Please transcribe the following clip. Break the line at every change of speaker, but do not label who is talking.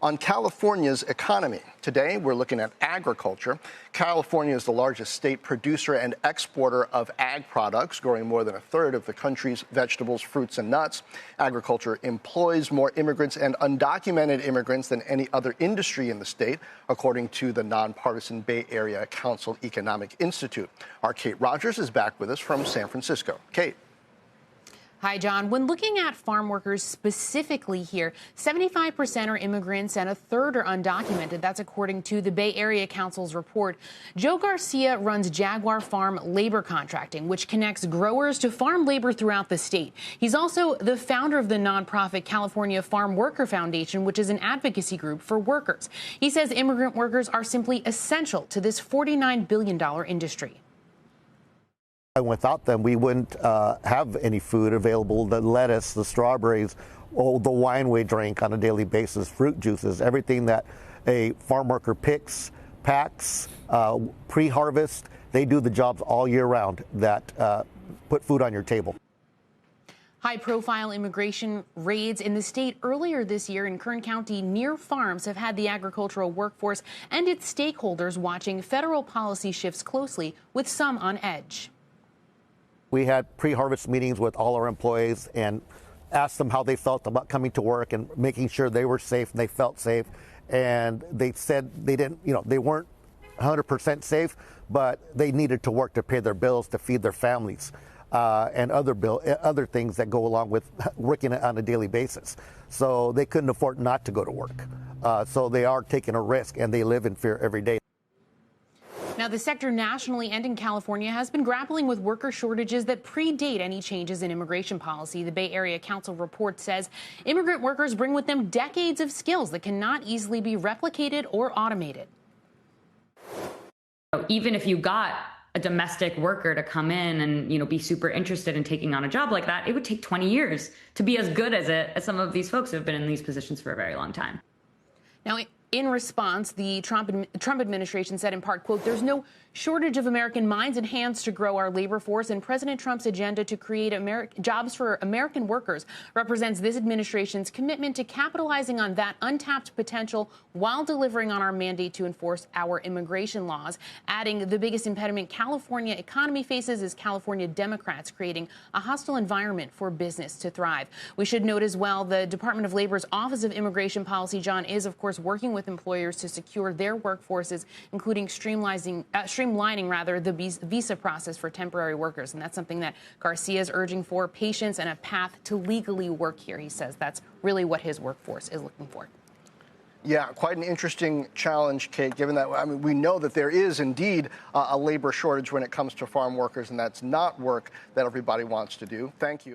On California's economy. Today, we're looking at agriculture. California is the largest state producer and exporter of ag products, growing more than a third of the country's vegetables, fruits, and nuts. Agriculture employs more immigrants and undocumented immigrants than any other industry in the state, according to the nonpartisan Bay Area Council Economic Institute. Our Kate Rogers is back with us from San Francisco. Kate.
Hi, John. When looking at farm workers specifically here, 75% are immigrants and a third are undocumented. That's according to the Bay Area Council's report. Joe Garcia runs Jaguar Farm Labor Contracting, which connects growers to farm labor throughout the state. He's also the founder of the nonprofit California Farm Worker Foundation, which is an advocacy group for workers. He says immigrant workers are simply essential to this $49 billion industry.
Without them, we wouldn't have any food available, the lettuce, the strawberries, or the wine we drink on a daily basis, fruit juices, everything that a farm worker picks, packs, pre-harvest. They do the jobs all year round that put food on your table.
High-profile immigration raids in the state earlier this year in Kern County near farms have had the agricultural workforce and its stakeholders watching federal policy shifts closely, with some on edge.
We had pre-harvest meetings with all our employees and asked them how they felt about coming to work and making sure they were safe and they felt safe. And they said they didn't, they weren't 100% safe, but they needed to work to pay their bills, to feed their families, and other things that go along with working on a daily basis. So they couldn't afford not to go to work. So they are taking a risk and they live in fear every day.
Now, the sector nationally and in California has been grappling with worker shortages that predate any changes in immigration policy. The Bay Area Council report says immigrant workers bring with them decades of skills that cannot easily be replicated or automated.
Even if you got a domestic worker to come in and, be super interested in taking on a job like that, it would take 20 years to be as good as it as some of these folks who have been in these positions for a very long time.
Now, in response, the Trump administration said in part, quote, "There's no shortage of American minds and hands to grow our labor force, and President Trump's agenda to create jobs for American workers represents this administration's commitment to capitalizing on that untapped potential while delivering on our mandate to enforce our immigration laws," adding the biggest impediment California economy faces is California Democrats creating a hostile environment for business to thrive. We should note as well the Department of Labor's Office of Immigration Policy, John, is, of course, working with employers to secure their workforces, including streamlining the visa process for temporary workers. And that's something that Garcia is urging for: patience and a path to legally work here. He says that's really what his workforce is looking for.
Yeah, quite an interesting challenge, Kate, given that, we know that there is indeed a labor shortage when it comes to farm workers, and that's not work that everybody wants to do. Thank you.